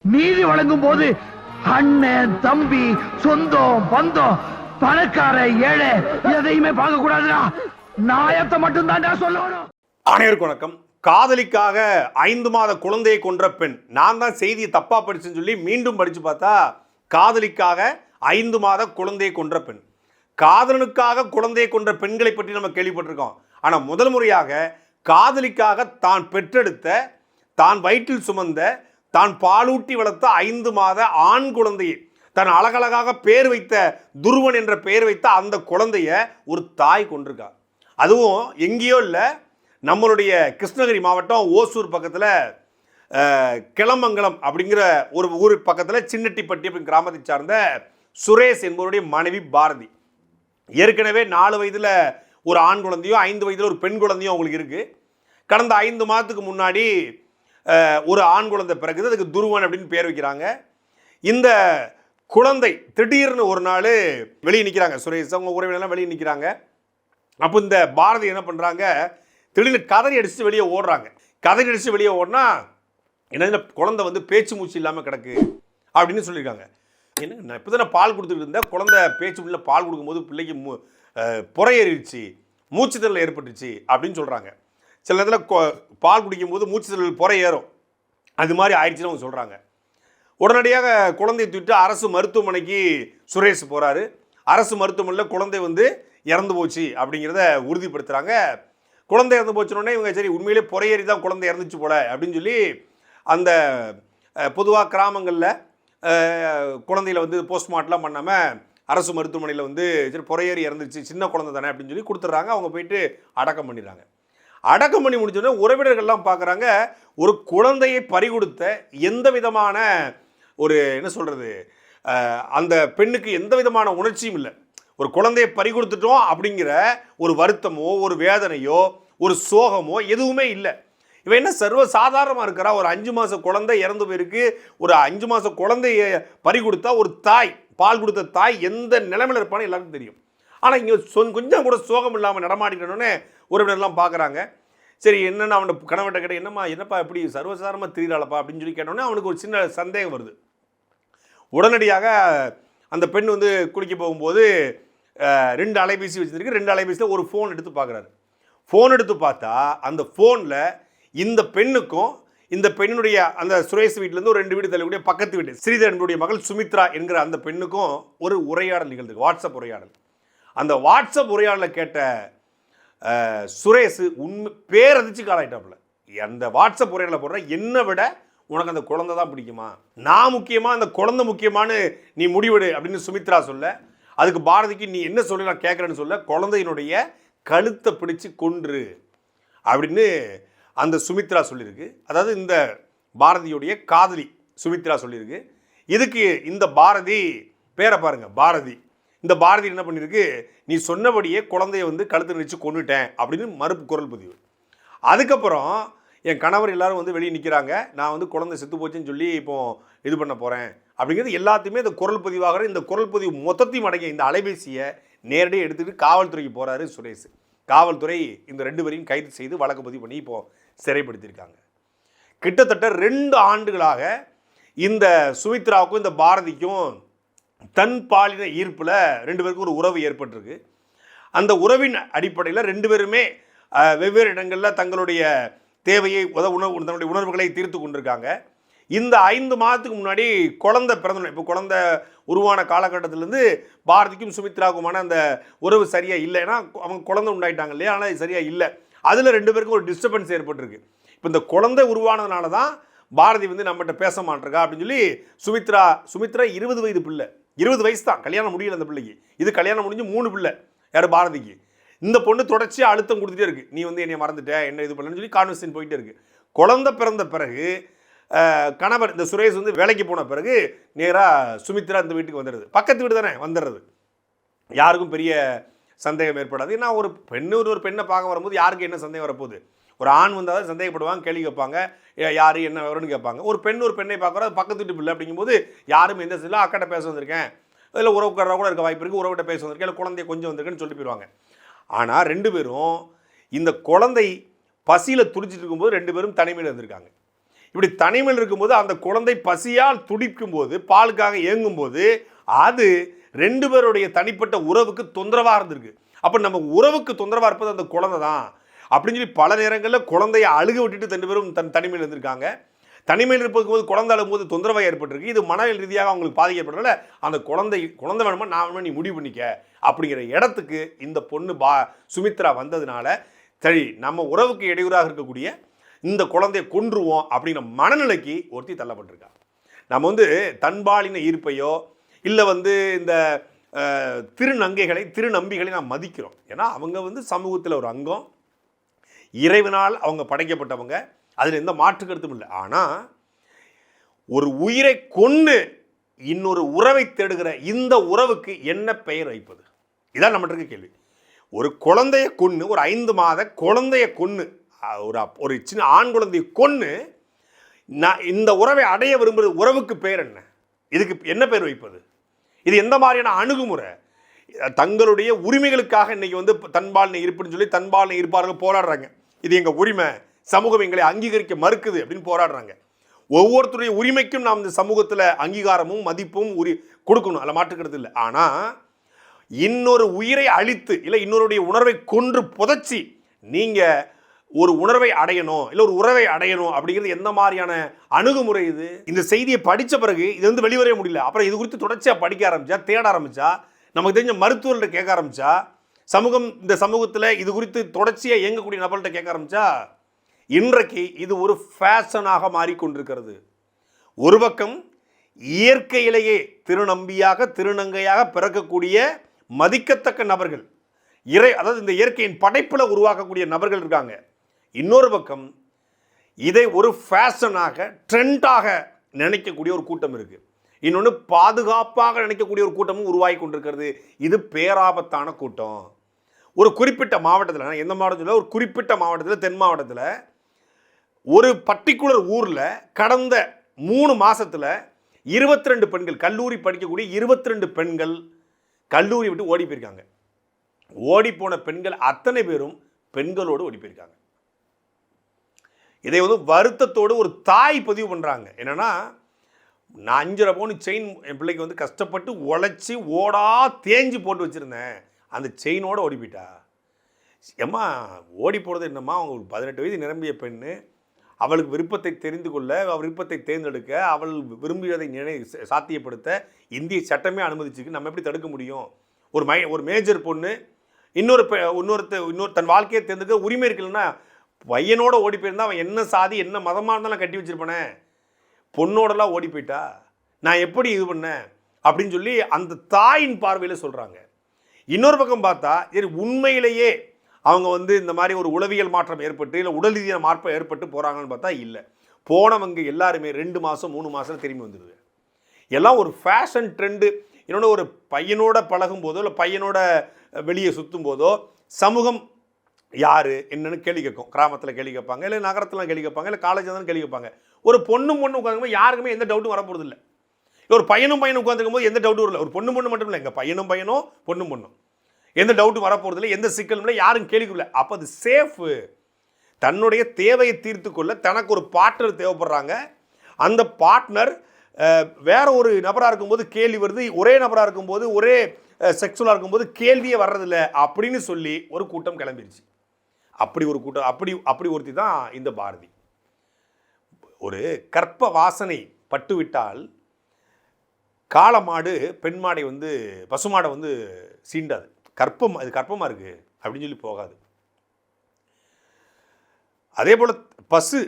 நீதி வழங்கும் போது அண்ணன் தம்பி சொந்தம் பந்தம் பணக்கார ஏழை எதையுமே பார்க்க கூடாதுடா. நாயத்தை மட்டும் தான் சொல்லணும். அனைவருக்கும் வணக்கம். காதலிக்காக 5 மாத குழந்தையை கொன்ற பெண். நான் தான் செய்தியை தப்பா படிச்சுன்னு சொல்லி மீண்டும் படிச்சு பார்த்தா காதலிக்காக 5 மாத குழந்தையை கொன்ற பெண். காதலனுக்காக குழந்தையை கொன்ற பெண்களை பற்றி நம்ம கேள்விப்பட்டிருக்கோம். ஆனால் முதல் முறையாக காதலிக்காக தான் பெற்றெடுத்த, தான் வயிற்றில் சுமந்த, தான் பாலூட்டி வளர்த்த 5 மாத ஆண் குழந்தையை, தன் அழகழகாக பேர் வைத்த துருவன் என்ற பெயர் வைத்த அந்த குழந்தைய ஒரு தாய் கொண்டிருக்கா. அதுவும் எங்கேயோ இல்லை, நம்மளுடைய கிருஷ்ணகிரி மாவட்டம் ஓசூர் பக்கத்தில் கிளமங்கலம் அப்படிங்கிற ஒரு ஊர் பக்கத்தில் சின்னட்டிப்பட்டி அப்படிங்கிற கிராமத்தை சார்ந்த சுரேஷ் என்பவருடைய மனைவி பாரதி. ஏற்கனவே 4 வயதில் ஒரு ஆண் குழந்தையோ 5 வயதில் ஒரு பெண் குழந்தையோ அவங்களுக்கு இருக்குது. கடந்த 5 மாதத்துக்கு முன்னாடி ஒரு ஆண் குழந்தை பிறகுது. அதுக்கு துருவன் அப்படின்னு பேர் வைக்கிறாங்க. இந்த குழந்தை திடீர்னு ஒரு நாள் வெளியே நிற்கிறாங்க. சுரேஷ் அவங்க உறவினர்லாம் வெளியே நிற்கிறாங்க. அப்போ இந்த பாரதி என்ன பண்ணுறாங்க, திடீர்னு கதறி அடிச்சுட்டு வெளியே ஓடுறாங்க. கதறி அடிச்சுட்டு வெளியே ஓடினா என்ன, குழந்தை வந்து பேச்சு மூச்சு இல்லாமல் கிடக்கு அப்படின்னு சொல்லியிருக்காங்க. என்ன, நான் இப்போ தான் பால் கொடுத்துட்டு இருந்தேன், குழந்தை பேச்சு உள்ள பால் கொடுக்கும்போது பிள்ளைக்கு புறையேறிடுச்சு, மூச்சு திணறல் ஏற்பட்டுச்சு அப்படின்னு சொல்கிறாங்க. சில நேரத்தில் பால் குடிக்கும்போது மூச்சு திணறல் புறை ஏறும், அது மாதிரி ஆயிடுச்சுன்னு அவங்க சொல்கிறாங்க. உடனடியாக குழந்தையை தூக்கிட்டு அரசு மருத்துவமனைக்கு சுரேஷ் போகிறாரு. அரசு மருத்துவமனையில் குழந்தை வந்து இறந்து போச்சு அப்படிங்கிறத உறுதிப்படுத்துகிறாங்க. குழந்தை இறந்து போச்சுனோடனே இவங்க சரி உண்மையிலே புறையேறி தான் குழந்தை இறந்துச்சு போல அப்படின்னு சொல்லி அந்த பொதுவாக கிராமங்களில் குழந்தையில வந்து போஸ்ட்மார்ட்டம்லாம் பண்ணாமல் அரசு மருத்துவமனையில் வந்து சரி புறையேறி இறந்துச்சு, சின்ன குழந்தை தானே அப்படின்னு சொல்லி கொடுத்துட்றாங்க. அவங்க போயிட்டு அடக்கம் பண்ணிடுறாங்க. அடக்கம் பண்ணி முடிச்சோடனே உறவினர்கள்லாம் பார்க்குறாங்க, ஒரு குழந்தையை பறிகொடுத்த எந்த விதமான ஒரு என்ன சொல்கிறது, அந்த பெண்ணுக்கு எந்த விதமான உணர்ச்சியும் இல்லை. ஒரு குழந்தையை பறிகொடுத்துட்டோம் அப்படிங்கிற ஒரு வருத்தமோ ஒரு வேதனையோ ஒரு சோகமோ எதுவுமே இல்லை. இவன் என்ன சர்வ சாதாரணமாக இருக்கிறா, ஒரு 5 மாத குழந்தை இறந்து போயிருக்கு. ஒரு 5 மாத குழந்தைய பறிகொடுத்தா ஒரு தாய், பால் கொடுத்த தாய் எந்த நிலைமையில் இருப்பான்னு எல்லாருக்கும் தெரியும். ஆனால் இங்கே கொஞ்சம் கூட சோகம் இல்லாமல் நடமாடிக்கணுன்னே உறவினர்லாம் பார்க்குறாங்க. சரி என்னென்னு அவனை கணவன்கிட்ட கேட்ட, என்னப்பா எப்படி சர்வசாதாரணமாக திரிகிறாளப்பா அப்படின்னு சொல்லி கேட்டோன்னே அவனுக்கு ஒரு சின்ன சந்தேகம் வருது. உடனடியாக அந்த பெண் வந்து குளிக்க போகும்போது 2 அலைபேசி வச்சுருக்கு. 2 அலைபேசியில் ஒரு ஃபோன் எடுத்து பார்க்குறாரு. ஃபோன் எடுத்து பார்த்தா அந்த ஃபோனில் இந்த பெண்ணுக்கும் இந்த பெண்ணுடைய அந்த சுரேஷ் வீட்டிலேருந்து ஒரு 2 வீடு தள்ளக்கூடிய பக்கத்து வீடு ஸ்ரீதரனுடைய மகள் சுமித்ரா என்கிற அந்த பெண்ணுக்கும் ஒரு உரையாடல் நிகழ்ந்து, வாட்ஸ்அப் உரையாடல். அந்த வாட்ஸ்அப் உரையாடலை கேட்ட சுரேஷ் பேரதிச்சு காலாயிட்டாப்புல. அந்த வாட்ஸ்அப் உரையாடலை போடுற, என்னை விட உனக்கு அந்த குழந்தை தான் பிடிக்குமா, நான் முக்கியமாக அந்த குழந்தை முக்கியமானு நீ முடிவெடு அப்படின்னு சுமித்ரா சொல்ல, அதுக்கு பாரதிக்கு நீ என்ன சொல்லி நான் கேட்குறேன்னு சொல்ல, குழந்தையினுடைய கழுத்தை பிடிச்சு கொன்று அப்படின்னு அந்த சுமித்ரா சொல்லியிருக்கு. அதாவது இந்த பாரதியுடைய காதலி சுமித்ரா சொல்லியிருக்கு. இதுக்கு இந்த பாரதி பேரை பாருங்க, பாரதி. இந்த பாரதி என்ன பண்ணியிருக்கு, நீ சொன்னபடியே குழந்தைய வந்து கழுத்தை நினைச்சு கொண்டுட்டேன் அப்படின்னு மறுப்பு குரல் பதிவு. அதுக்கப்புறம் என் கணவர் எல்லாரும் வந்து வெளியே நிற்கிறாங்க, நான் வந்து குழந்தை செத்து போச்சுன்னு சொல்லி இப்போ இது பண்ண போகிறேன் அப்படிங்கிறது எல்லாத்தையுமே இந்த குரல் பதிவாகிற, இந்த குரல் பதிவு மொத்தத்தையும் அடங்கிய இந்த அலைபேசியை நேரடியாக எடுத்துகிட்டு காவல்துறைக்கு போகிறாரு சுரேஷ். காவல்துறை இந்த 2 பேரையும் கைது செய்து வழக்கு பதிவு பண்ணி இப்போ சிறைப்படுத்தியிருக்காங்க. கிட்டத்தட்ட 2 ஆண்டுகளாக இந்த சுமித்ராவுக்கும் இந்த பாரதிக்கும் தன் பாலின ஈர்ப்பில் 2 பேருக்கும் ஒரு உறவு ஏற்பட்டிருக்கு. அந்த உறவின் அடிப்படையில் 2 பேருமே வெவ்வேறு இடங்களில் தங்களுடைய தேவையை தன்னுடைய உணர்வுகளை தீர்த்து கொண்டிருக்காங்க. இந்த 5 மாதத்துக்கு முன்னாடி குழந்தை பிறந்தணும். இப்போ குழந்தை உருவான காலகட்டத்திலேருந்து பாரதிக்கும் சுமித்ராவுக்குமான அந்த உறவு சரியாக இல்லை. ஏன்னா அவங்க குழந்தை உண்டாயிட்டாங்க இல்லையா, ஆனால் அது சரியாக இல்லை. அதில் 2 பேருக்கும் ஒரு டிஸ்டர்பன்ஸ் ஏற்பட்டிருக்கு. இப்போ இந்த குழந்தை உருவானதுனால தான் பாரதி வந்து நம்மகிட்ட பேச மாட்டிருக்கா அப்படின்னு சொல்லி சுமித்ரா 20 வயது பிள்ளை, 20 வயசு தான், கல்யாணம் முடியல அந்த பிள்ளைக்கு. இது கல்யாணம் முடிஞ்சு 3 பிள்ளை யார் பாரதிக்கு. இந்த பொண்ணு தொடர்ச்சியாக அழுத்தம் கொடுத்துட்டே இருக்குது, நீ வந்து என்னை மறந்துட்ட, என்ன இது பண்ணலன்னு சொல்லி கான்வர்சேஷன் போயிட்டே இருக்குது. குழந்தை பிறந்த பிறகு கணவர் இந்த சுரேஷ் வந்து வேலைக்கு போன பிறகு நேராக சுமித்ரா இந்த வீட்டுக்கு வந்துடுது. பக்கத்து வீடு தானே, வந்துடுறது. யாருக்கும் பெரிய சந்தேகம் ஏற்படாது. ஏன்னா ஒரு பெண்ணை பார்க்க வரும்போது யாருக்கு என்ன சந்தேகம் வரப்போகுது, ஒரு ஆண் வந்தால் தான் சந்தேகப்படுவாங்க, கேள்வி கேட்பாங்க, யார் என்ன விவரம்னு கேட்பாங்க. ஒரு பெண்ணை பார்க்குறது பக்கத்து வீட்டு பிள்ளை அப்படிங்கும்போது யாரும் எந்த சில அக்கட்ட பேச வந்திருக்கேன், அதில் உறவுக்காரராக கூட இருக்க வாய்ப்பு இருக்குது, உறவுகிட்ட பேச வந்திருக்கேன், இல்லை குழந்தைய கொஞ்சம் வந்திருக்கேன்னு சொல்லிட்டு போயிடுவாங்க. ஆனால் 2 பேரும் இந்த குழந்தை பசியில் துடிச்சிட்டு இருக்கும்போது 2 பேரும் தனிமையில் இருந்திருக்காங்க. இப்படி தனிமையில் இருக்கும்போது அந்த குழந்தை பசியால் துடிக்கும் போது, பாலுக்காக ஏங்கும் போது, அது 2 பேருடைய தனிப்பட்ட உறவுக்கு தொந்தரவாக இருந்திருக்கு. அப்போ நம்ம உறவுக்கு தொந்தரவாக இருப்பது அந்த குழந்தை தான் அப்படின்னு சொல்லி பல நேரங்களில் குழந்தைய அழுக விட்டுட்டு 2 பேரும் தனிமையில் இருந்திருக்காங்க. தனிமையில் இருப்பது குழந்தை அழும்போது தொந்தரவாக ஏற்பட்டிருக்கு. இது மனநல ரீதியாக அவங்களுக்கு பாதிக்கப்பட்டனால அந்த குழந்தை வேணுமா நான் வேணுமா நீ முடிவு பண்ணிக்க அப்படிங்கிற இடத்துக்கு இந்த பொண்ணு சுமித்ரா வந்ததுனால, சரி நம்ம உறவுக்கு இடையூறாக இருக்கக்கூடிய இந்த குழந்தையை கொன்றுவோம் அப்படிங்கிற மனநிலைக்கு ஒருத்தி தள்ளப்பட்டிருக்கா. நம்ம தன்பாலின ஈர்ப்பையோ இல்லை இந்த திருநம்பிகளை நாம் மதிக்கிறோம். ஏன்னா அவங்க சமூகத்தில் ஒரு அங்கம், இறைவனால் அவங்க படைக்கப்பட்டவங்க, அதில் எந்த மாற்று கருத்தும் இல்லை. ஆனால் ஒரு உயிரை கொன்று இன்னொரு உறவை தேடுகிற இந்த உறவுக்கு என்ன பெயர் வைப்பது? இதான் நம்மகிட்ட இருக்க கேள்வி. ஒரு குழந்தைய கொன்று, ஒரு 5 மாத குழந்தைய கொன்று, ஒரு சின்ன ஆண் குழந்தையை கொன்று நான் இந்த உறவை அடைய விரும்புகிற உறவுக்கு பேர் என்ன? இதுக்கு என்ன பேர் வைப்பது? இது எந்த மாதிரியான அணுகுமுறை? தங்களுடைய உரிமைகளுக்காக இன்னைக்கு தன்பாலினை இருப்புன்னு சொல்லி தன்பாலினை இருப்பார்கள் போராடுறாங்க. இது எங்கள் உரிமை, சமூகம் எங்களை அங்கீகரிக்க மறுக்குது அப்படின்னு போராடுறாங்க. ஒவ்வொருத்தருடைய உரிமைக்கும் நாம் இந்த சமூகத்தில் அங்கீகாரமும் மதிப்பும் கொடுக்கணும், அதில் மாற்றுக்கிறது இல்லை. ஆனால் இன்னொரு உயிரை அழித்து இல்லை இன்னொருடைய உணர்வை கொன்று புதைச்சி நீங்கள் ஒரு உணர்வை அடையணும் இல்லை ஒரு உறவை அடையணும் அப்படிங்கிறது எந்த மாதிரியான அணுகுமுறை இது? இந்த செய்தியை படித்த பிறகு இது வெளிவரவே முடியல. அப்புறம் இது குறித்து தொடர்ச்சியாக படிக்க ஆரம்பித்தா, தேட ஆரம்பித்தா, நமக்கு தெரிஞ்ச மருத்துவர்கிட்ட கேட்க ஆரம்பித்தா, இந்த சமூகத்தில் இது குறித்து தொடர்ச்சியாக இயங்கக்கூடிய நபர்கள்ட்ட கேட்க ஆரம்பித்தா, இன்றைக்கு இது ஒரு ஃபேஷனாக மாறிக்கொண்டிருக்கிறது. ஒரு பக்கம் இயற்கையிலேயே திருநம்பியாக திருநங்கையாக பிறக்கக்கூடிய மதிக்கத்தக்க நபர்கள், அதாவது இந்த இயற்கையின் படைப்பில் உருவாக்கக்கூடிய நபர்கள் இருக்காங்க. இன்னொரு பக்கம் இதை ஒரு ஃபேஷனாக ட்ரெண்டாக நினைக்கக்கூடிய ஒரு கூட்டம் இருக்கு. இன்னொன்று பாதுகாப்பாக நினைக்கக்கூடிய ஒரு கூட்டமும் உருவாகி கொண்டிருக்கிறது. இது பேராபத்தான கூட்டம். ஒரு குறிப்பிட்ட மாவட்டத்தில், எந்த மாவட்டத்தில், ஒரு குறிப்பிட்ட மாவட்டத்தில், தென் மாவட்டத்தில் ஒரு பர்டிகுலர் ஊரில் கடந்த 3 மாசத்துல 22 பெண்கள், கல்லூரி படிக்கக்கூடிய 22 பெண்கள் கல்லூரி விட்டு ஓடி போயிருக்காங்க. ஓடி போன பெண்கள் அத்தனை பேரும் பெண்களோடு ஓடி போயிருக்காங்க. இதை வருத்தத்தோடு ஒரு தாய் பதிவு பண்ணுறாங்க. என்னன்னா, நான் 5.5 பவுன் செயின் என் பிள்ளைக்கு கஷ்டப்பட்டு உழைச்சி ஓடா தேஞ்சு போட்டு வச்சுருந்தேன், அந்த செயினோடு ஓடி போயிட்டா. ஏம்மா ஓடி போகிறது என்னம்மா, அவங்களுக்கு 18 வயது நிரம்பிய பெண்ணு, அவளுக்கு விருப்பத்தை தெரிந்து கொள்ள, விருப்பத்தை தேர்ந்தெடுக்க, அவள் விரும்பியதை சாத்தியப்படுத்த இந்திய சட்டமே அனுமதிச்சுக்கு. நம்ம எப்படி தடுக்க முடியும்? ஒரு மேஜர் பொண்ணு இன்னொரு தன் வாழ்க்கையை தேர்ந்தெடுக்க உரிமை இருக்குல்லன்னா, பையனோட ஓடி போயிருந்தா அவன் என்ன சாதி என்ன மதமாக இருந்தாலும் கட்டி வச்சிருப்பானே, பொண்ணோடலாம் ஓடி போயிட்டா நான் எப்படி இது பண்ணேன் அப்படின்னு சொல்லி அந்த தாயின் பார்வையில் சொல்கிறாங்க. இன்னொரு பக்கம் பார்த்தா உண்மையிலேயே அவங்க இந்த மாதிரி ஒரு உளவியல் மாற்றம் ஏற்பட்டு இல்லை உடல் ரீதியான மாற்றம் ஏற்பட்டு போகிறாங்கன்னு பார்த்தா இல்லை. போனவங்க எல்லாருமே 2 மாதம் 3 மாதம் திரும்பி வந்துடுது. எல்லாம் ஒரு ஃபேஷன் ட்ரெண்டு. இன்னொன்று, ஒரு பையனோட பழகும் போதோ இல்லை பையனோட வெளியே சுற்றும் போதோ சமூகம் யார் என்னன்னு கேள்வி கேட்கும். கிராமத்தில் கேள்வி கேட்பாங்க, இல்லை நகரத்தில் கேள்வி கேட்பாங்க, இல்லை காலேஜில் தான் கேள்வி கேட்பாங்க. ஒரு பொண்ணு உட்காந்துக்கும்போது யாருக்குமே எந்த டவுட்டும் வரப்போகிறது இல்லை. ஒரு பையனும் உட்காந்துக்கும் போது எந்த டவுட்டும் இல்லை. ஒரு பொண்ணு மட்டும் இல்லை, எங்கள் பையனும் பொண்ணும் எந்த டவுட்டும் வரப்போகிறது இல்லை, எந்த சிக்கலும் இல்லை, யாரும் கேள்விக்குள்ள. அப்போ அது சேஃபு. தன்னுடைய தேவையை தீர்த்து கொள்ள தனக்கு ஒரு பார்ட்னர் தேவைப்படுறாங்க. அந்த பார்ட்னர் வேற ஒரு நபராக இருக்கும்போது கேள்வி வருது, ஒரே நபராக இருக்கும்போது ஒரே செக்ஸுவலாக இருக்கும்போது கேள்வியே வர்றதில்லை அப்படின்னு சொல்லி ஒரு கூட்டம் கிளம்பிடுச்சு. அப்படி ஒரு கூட்டம், அப்படி ஒருத்தி தான் இந்த பாரதி. ஒரு கற்ப வாசனை பட்டுவிட்டால் காளமாடு பெண் மாடை பசுமாடை சீண்டாது. அது கற்பமாக இருக்குது அப்படின்னு சொல்லி போகாது. அதே போல் பசு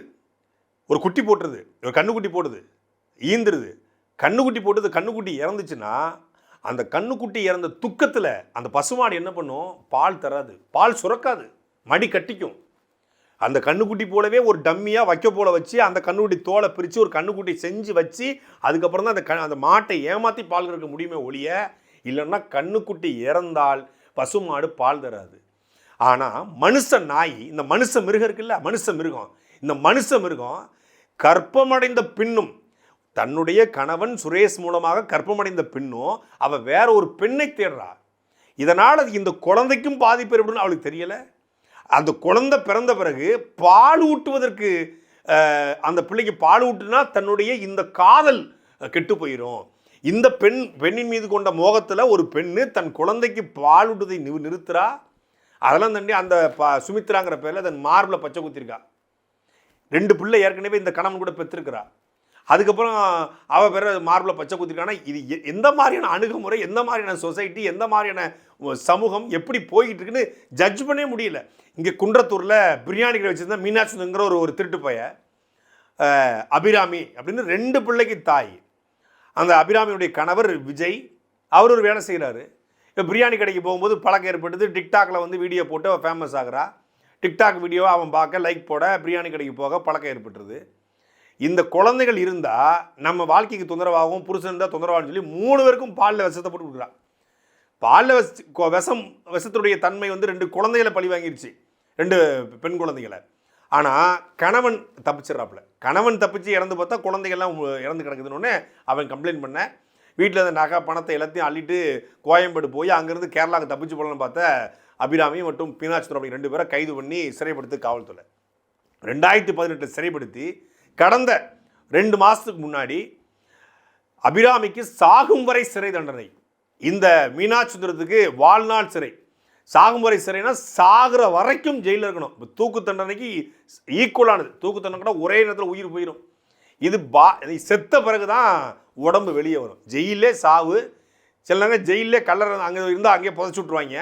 ஒரு குட்டி போட்டுருது, ஒரு கண்ணுக்குட்டி போடுது, ஈந்துருது. கண்ணுக்குட்டி இறந்துச்சுன்னா அந்த கண்ணுக்குட்டி இறந்த துக்கத்தில் அந்த பசுமாடு என்ன பண்ணும்? பால் தராது, பால் சுரக்காது, மடி கட்டிக்கும். அந்த கண்ணுக்குட்டி போலவே ஒரு டம்மியாக வைக்க போல வச்சு அந்த கண்ணுக்குட்டி தோலை பிரித்து ஒரு கண்ணுக்குட்டி செஞ்சு வச்சு அதுக்கப்புறம் தான் அந்த மாட்டை ஏமாற்றி பால் கறக்க முடியுமே ஒழிய, இல்லைன்னா கண்ணுக்குட்டி இறந்தால் பசுமாடு பால் தராது. ஆனால் நாய், இந்த மனுஷ மிருகம் இருக்குல்ல, இந்த மனுஷ மிருகம் கற்பமடைந்த பின்னும், தன்னுடைய கணவன் சுரேஷ் மூலமாக கற்பமடைந்த பின்னும் அவ வேற ஒரு பெண்ணை தேடுறா. இதனால் இந்த குழந்தைக்கும் பாதிப்பு ஏற்படும் அவளுக்கு தெரியலை. அந்த குழந்தை பிறந்த பிறகு பால் ஊட்டுவதற்கு அந்த பிள்ளைக்கு பால் ஊட்டுனா தன்னுடைய இந்த காதல் கெட்டு போயிடும். இந்த பெண்ணின் மீது கொண்ட மோகத்தில் ஒரு பெண்ணு தன் குழந்தைக்கு பால் ஊட்டுதை நிறுத்துறா. அதெல்லாம் தாண்டி அந்த சுமித்ராங்கிற பேரில் தன் மார்பில் பச்சை குத்திருக்கா. 2 பிள்ளை ஏற்கனவே இந்த கணவன் கூட பெற்றிருக்கிறா. அதுக்கப்புறம் அவள் பேர மார்பில் பச்சை குத்திருக்கானா, இது எந்த மாதிரியான அணுகுமுறை, எந்த மாதிரியான சொசைட்டி, எந்த மாதிரியான சமூகம் எப்படி போய்கிட்டு இருக்குன்னு ஜட்ஜ் பண்ணவே முடியல. இங்கே குன்றத்தூரில் பிரியாணி கடை வச்சுருந்தா மீனாட்சிங்கிற ஒரு திருட்டு பைய அபிராமி அப்படின்னு 2 பிள்ளைக்கு தாய். அந்த அபிராமியுடைய கணவர் விஜய், அவர் ஒரு வேலை செய்கிறாரு. இப்போ பிரியாணி கடைக்கு போகும்போது பழக்கம் ஏற்பட்டது. டிக்டாக்ல வந்து வீடியோ போட்டு அவன் ஃபேமஸ் ஆகிறா. டிக்டாக் வீடியோவை அவன் பார்க்க, லைக் போட, பிரியாணி கடைக்கு போக பழக்கம் ஏற்பட்டுருது. இந்த குழந்தைகள் இருந்தால் நம்ம வாழ்க்கைக்கு தொந்தரவாகவும், புருஷன் இருந்தால் தொந்தரவாகும் சொல்லி 3 பேருக்கும் பாலில் விஷத்தை போட்டு கொடுக்குறான். பாலில் விஷத்துடைய தன்மை வந்து 2 குழந்தைகளை பழி வாங்கிருச்சு, 2 பெண் குழந்தைகளை. ஆனால் கணவன் தப்பிச்சிடறாப்புல. கணவன் தப்பிச்சு இறந்து பார்த்தா குழந்தைகள்லாம் இறந்து கிடக்குதுன்னு அவன் கம்ப்ளைண்ட் பண்ண, வீட்டில் இருந்த நகை பணத்தை எல்லாத்தையும் அள்ளிட்டு கோயம்பேடு போய் அங்கேருந்து கேரளாவுக்கு தப்பிச்சு போகலான்னு பார்த்தா அபிராமி மற்றும் மீனாட்சி அப்படி 2 பேரை கைது பண்ணி சிறைப்படுத்தி காவல்துறை 2018 சிறைப்படுத்தி கடந்த 2 மாதத்துக்கு முன்னாடி அபிராமிக்கு சாகும் வரை சிறை தண்டனை. இந்த மீனாட்சி வாழ்நாள் சிறை. சாகும் வரை சிறைனா சாகிற வரைக்கும் ஜெயிலில் இருக்கணும். இப்போ தூக்கு தண்டனைக்கு ஈக்குவலானது. தூக்கு தண்டனை கூட ஒரே நேரத்தில் உயிர் போயிடும். இது செத்த பிறகு தான் உடம்பு வெளியே வரும். ஜெயிலே சாவு. சில நேரம் ஜெயிலே கல்லறை அங்கே இருந்தால் அங்கேயே புதைச்சி விட்ருவாங்க,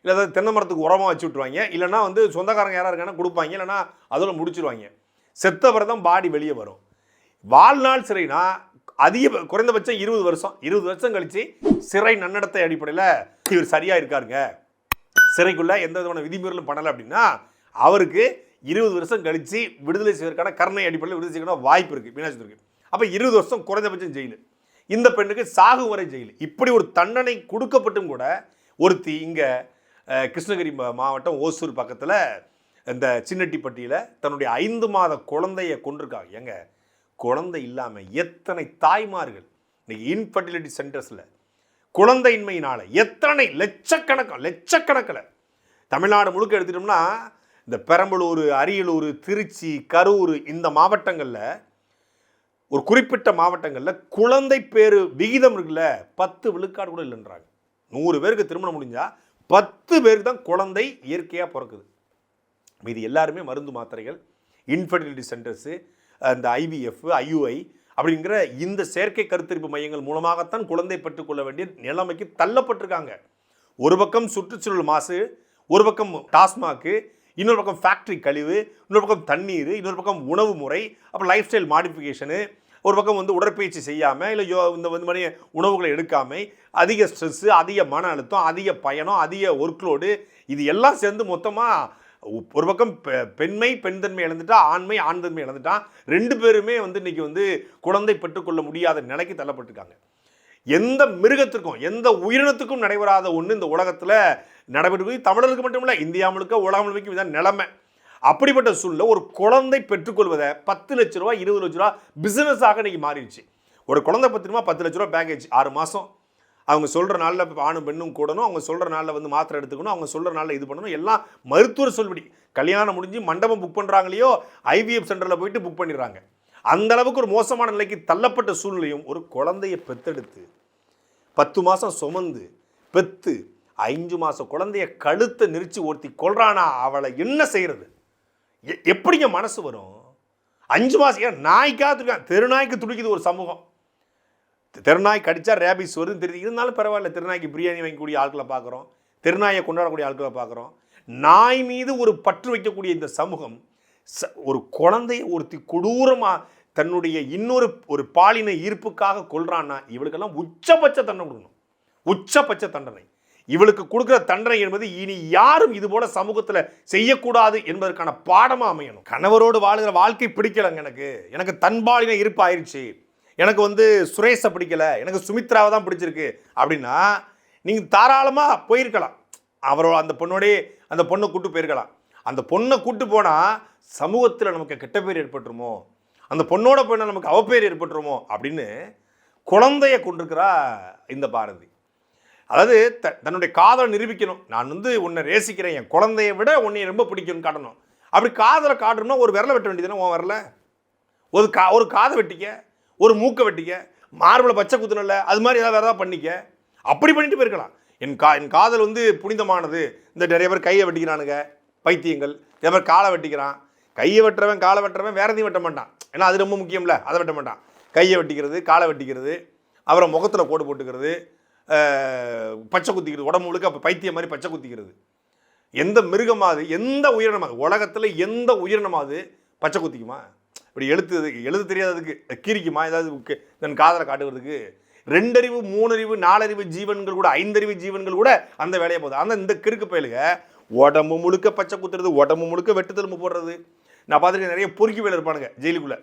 இல்லை ஏதாவது தென்னை மரத்துக்கு உரமாக வச்சு விட்ருவாங்க, இல்லைனா வந்து சொந்தக்காரங்க யாராக இருக்காங்கன்னா கொடுப்பாங்க, இல்லைனா அதோட முடிச்சிருவாங்க. செத்த பிறகு தான் பாடி வெளியே வரும். வாழ்நாள் சிறைனா குறைந்தபட்சம் 20 வருஷம். 20 வருஷம் கழித்து சிறை நன்னடத்தை அடிப்படையில் இவர் சரியாக இருக்காருங்க, சிறைக்குள்ளே எந்த விதமான விதிமீறலும் பண்ணலை அப்படின்னா அவருக்கு 20 வருஷம் கழித்து விடுதலை செய்வதற்கான கருணை அடிப்படையில் விடுதலை செய்யணும் வாய்ப்பு இருக்குது மீனாட்சி. அப்போ 20 வருஷம் குறைந்தபட்சம் ஜெயிலு. இந்த பெண்ணுக்கு சாகு வரை ஜெயிலு. இப்படி ஒரு தண்டனை கொடுக்கப்பட்டும் கூட ஒருத்தி இங்கே கிருஷ்ணகிரி மாவட்டம் ஓசூர் பக்கத்தில் இந்த சின்னட்டிப்பட்டியில் தன்னுடைய 5 மாத குழந்தைய கொண்டிருக்காங்க. ஏங்க, குழந்தை இல்லாமல் எத்தனை தாய்மார்கள் இன்னைக்கு இன்ஃபர்டிலிட்டி சென்டர்ஸில் குழந்தையின்மையினால் எத்தனை லட்சக்கணக்கில் தமிழ்நாடு முழுக்க எடுத்துட்டோம்னா இந்த பெரம்பலூர், அரியலூர், திருச்சி, கரூர் இந்த மாவட்டங்களில் ஒரு குறிப்பிட்ட மாவட்டங்களில் குழந்தை பேரு விகிதம் இருக்குல்ல 10 விழுக்காடு கூட இல்லைன்றாங்க. 100 பேருக்கு திருமணம் முடிஞ்சால் 10 பேருக்கு தான் குழந்தை இயற்கையாக பிறக்குது. இது எல்லாருமே மருந்து மாத்திரைகள், இன்ஃபர்டிலிட்டி சென்டர்ஸு, இந்த IVF, IUI அப்படிங்கிற இந்த செயற்கை கருத்தரிப்பு மையங்கள் மூலமாகத்தான் குழந்தை பெற்றுக்கொள்ள வேண்டிய நிலைமைக்கு தள்ளப்பட்டிருக்காங்க. ஒரு பக்கம் சுற்றுச்சூழல் மாசு, ஒரு பக்கம் டாஸ்மாக்கு, இன்னொரு பக்கம் ஃபேக்ட்ரி கழிவு, இன்னொரு பக்கம் தண்ணீர், இன்னொரு பக்கம் உணவு முறை, அப்புறம் லைஃப் ஸ்டைல் மாடிஃபிகேஷனு, ஒரு பக்கம் வந்து உடற்பயிற்சி செய்யாமல், இல்லை இந்த மாதிரி உணவுகளை எடுக்காமல் அதிக ஸ்ட்ரெஸ்ஸு, அதிக மன அழுத்தம், அதிக பயணம், அதிக ஒர்க்லோடு, இது எல்லாம் சேர்ந்து மொத்தமாக ஒரு பக்கம் பெண் தன்மை இழந்துட்டா, ஆண் தன்மை இழந்துட்டா, 2 பேருமே வந்து இன்னைக்கு வந்து குழந்தை பெற்றுக்கொள்ள முடியாத நிலைக்கு தள்ளப்பட்டிருக்காங்க. எந்த மிருகத்திற்கும் எந்த உயிரினத்துக்கும் நடைபெறாத ஒன்று இந்த உலகத்தில் நடைபெற்று, தமிழர்களுக்கு மட்டும் இல்லை, இந்தியா முழுக்க உலகம் முழுக்க இதான் நிலைமை. அப்படிப்பட்ட சூழ்நிலை ஒரு குழந்தை பெற்றுக்கொள்வதை 10 லட்ச ரூபா 20 லட்ச ரூபா பிஸ்னஸாக இன்னைக்கு மாறிடுச்சு. ஒரு குழந்தை பத்திரமா 10 லட்ச ரூபா பேக்கேஜ் 6 மாதம், அவங்க சொல்கிற நாளில் ஆணும் பெண்ணும் கூடணும், அவங்க சொல்கிற நாளில் வந்து மாத்திரை எடுத்துக்கணும், அவங்க சொல்கிற நாளில் இது பண்ணணும், எல்லாம் மருத்துவர் சொல்படி. கல்யாணம் முடிஞ்சு மண்டபம் புக் பண்ணுறாங்களையோ IVF சென்டரில் போயிட்டு புக் பண்ணிடுறாங்க. அந்த அளவுக்கு ஒரு மோசமான நிலைக்கு தள்ளப்பட்ட சூழ்நிலையும் ஒரு குழந்தையை பெத்தெடுத்து 10 மாதம் சுமந்து பெத்து 5 மாதம் குழந்தைய கழுத்தை நெரிச்சு ஒருத்தி கொள்றானா, அவளை என்ன செய்யறது? எப்படிங்க மனசு வரும்? 5 மாதம் ஏன் நாய்க்காக தெருநாய்க்கு துடிக்குது ஒரு சமூகம். தெருநாய் கடிச்சா ரேபிஸ் வருதுன்னு தெரியுது. இருந்தாலும் பரவாயில்ல, தெருநாய்க்கு பிரியாணி வாங்கக்கூடிய ஆட்களை பார்க்குறோம், தெருநாயை கொண்டாடக்கூடிய ஆட்களை பார்க்குறோம். நாய் மீது ஒரு பற்று வைக்கக்கூடிய இந்த சமூகம் ஒரு குழந்தைய ஒருத்தி கொடூரமாக தன்னுடைய ஒரு பாலின ஈர்ப்புக்காக கொள்றான்னா இவளுக்கெல்லாம் உச்சபட்ச தண்டனை கொடுக்கணும். உச்சபட்ச தண்டனை. இவளுக்கு கொடுக்குற தண்டனை என்பது இனி யாரும் இது போல சமூகத்தில் செய்யக்கூடாது என்பதற்கான பாடமாக அமையணும். கணவரோடு வாழ்கிற வாழ்க்கை பிடிக்கலைங்க, எனக்கு தன்பாலின ஈர்ப்பு ஆயிடுச்சு, எனக்கு வந்து சுரேஷை பிடிக்கல, எனக்கு சுமித்ராவை தான் பிடிச்சிருக்கு அப்படின்னா நீங்கள் தாராளமாக போயிருக்கலாம். அவரோட அந்த பொண்ணை கூட்டு போயிருக்கலாம். அந்த பொண்ணை கூட்டு போனால் சமூகத்தில் நமக்கு கெட்ட பேர் ஏற்பட்டுருமோ, அந்த பொண்ணோட போனால் நமக்கு அவப்பேர் ஏற்பட்டுருமோ அப்படின்னு குழந்தைய கொண்டிருக்கிறா இந்த பாரதி. அதாவது தன்னுடைய காதலை நிரூபிக்கணும். நான் வந்து உன்னை நேசிக்கிறேன், என் குழந்தைய விட உன்னை ரொம்ப பிடிக்கும்னு காட்டணும். அப்படி காதலை காட்டணும்னா ஒரு விரலை வெட்ட வேண்டியதுன்னா உன் வரல ஒரு காதை வெட்டிக்க, ஒரு மூக்கை வெட்டிக்க, மார்பில் பச்சை குத்துனல அது மாதிரி ஏதாவது வேறு ஏதாவது பண்ணிக்க, அப்படி பண்ணிட்டு போயிருக்கலாம். என் காதல் வந்து புனிதமானது. இந்த நிறைய பேர் கையை வெட்டிக்கிறானுங்க பைத்தியங்கள், நிறைய பேர் காலை வெட்டிக்கிறான். கையை வெட்டுறவன் காலை வெட்டுறவன் வேற எதையும் வெட்ட மாட்டான், ஏன்னா அது ரொம்ப முக்கியம்ல, அதை வெட்ட மாட்டான். கையை வெட்டிக்கிறது, காலை வெட்டிக்கிறது, அப்புறம் முகத்தில் கோடு போட்டுக்கிறது, பச்சை குத்திக்கிறது, உடம்பு முழுக்க அப்போ பைத்தியம் மாதிரி பச்சை குத்திக்கிறது. எந்த மிருகமாவது, எந்த உயிரினமாவது, உலகத்தில் எந்த உயிரினமாவது பச்சை குத்திக்குமா? இப்படி எழுத தெரியாததுக்கு கீரிக்குமா ஏதாவது தன் காதலை காட்டுறதுக்கு? 2 அறிவு 3 அறிவு 4 அறிவு ஜீவன்கள் கூட 5 அறிவு ஜீவன்கள் கூட அந்த வேலையை போகுது. ஆனால் இந்த கிறுக்கு பயலுக உடம்பு முழுக்க பச்சை குத்துறது, உடம்பு முழுக்க வெட்டுத்தெலும்பு போடுறது. நான் பார்த்துருக்கேன், நிறைய பொறுக்கி வேலை இருப்பானுங்க ஜெயிலுக்குள்ளே.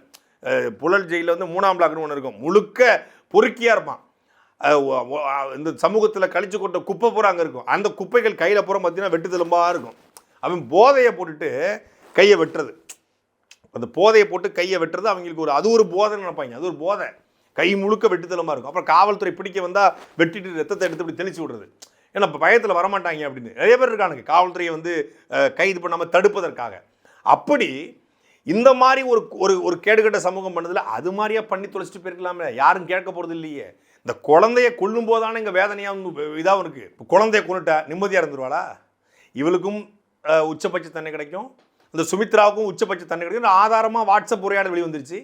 புழல் ஜெயிலில் வந்து 3ஆம் பிளாக்னு ஒன்று இருக்கும், முழுக்க பொறுக்கியாக இருப்பான். இந்த சமூகத்தில் கழிச்சு கொண்ட குப்பை பூரா அங்கே இருக்கும். அந்த குப்பைகள் கையில் பூரா பார்த்தீங்கன்னா வெட்டுத்தெலும்பாக இருக்கும். அவன் போதையை போட்டுட்டு கையை வெட்டுறது, அந்த போதையை போட்டு கையை வெட்டுறது அவங்களுக்கு அது ஒரு போதைன்னு நினைப்பாங்க. அது ஒரு போதை, கை முழுக்க வெட்டுத்தலமாக இருக்கும். அப்புறம் காவல்துறை பிடிக்க வந்தால் வெட்டிட்டு ரத்தத்தை எடுத்து இப்படி தெளிச்சு விடுறது. ஏன்னா இப்போ பயத்தில் வரமாட்டாங்க அப்படின்னு நிறைய பேர் இருக்கானுங்க, காவல்துறையை வந்து கைது பண்ணாமல் தடுப்பதற்காக. அப்படி இந்த மாதிரி ஒரு கேடுகட்ட சமூகம் பண்ணதில் அது மாதிரியா பண்ணி தொலைச்சிட்டு போயிருக்கலாமே, யாரும் கேட்க போகிறது இல்லையே. இந்த குழந்தைய கொல்லும் போதானே இங்கே வேதனையாக இதாகவும் இருக்குது. இப்போ குழந்தைய கொண்டுட்டா நிம்மதியாக இருந்துருவாளா? இவளுக்கும் உச்சபட்ச தண்டனை கிடைக்கும், இந்த சுமித்ராவுக்கும் உச்சபட்ச தண்டனை கிடைக்கும். ஆதாரமாக வாட்ஸ்அப் உரையாடல் வெளிவந்துருச்சு,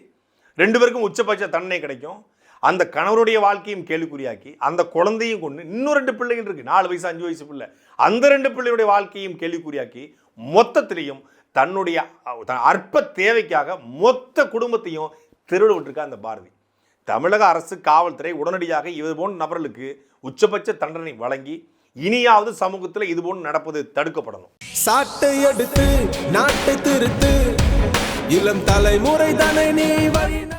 2 பேருக்கும் உச்சபட்ச தண்டனை கிடைக்கும். அந்த கணவருடைய வாழ்க்கையும் கேள்விக்குறியாக்கி அந்த குழந்தையும் கொண்டு இன்னும் 2 பிள்ளைகள் இருக்குது, 4 வயசு 5 வயசு பிள்ளை, அந்த 2 பிள்ளைகளுடைய வாழ்க்கையும் கேள்விக்குறியாக்கி மொத்தத்திலையும் தன்னுடைய அற்ப தேவைக்காக மொத்த குடும்பத்தையும் தெருவில் விட்டுருக்கா அந்த பாரதி. தமிழக அரசு காவல்துறை உடனடியாக இது போன்ற நபர்களுக்கு உச்சபட்ச தண்டனை வழங்கி இனியாவது சமூகத்தில் இது போன்று நடப்பது தடுக்கப்படணும். சாட்டை எடுத்து நாட்டை திருத்து, இளம் தலைமுறை தானே நீ வழி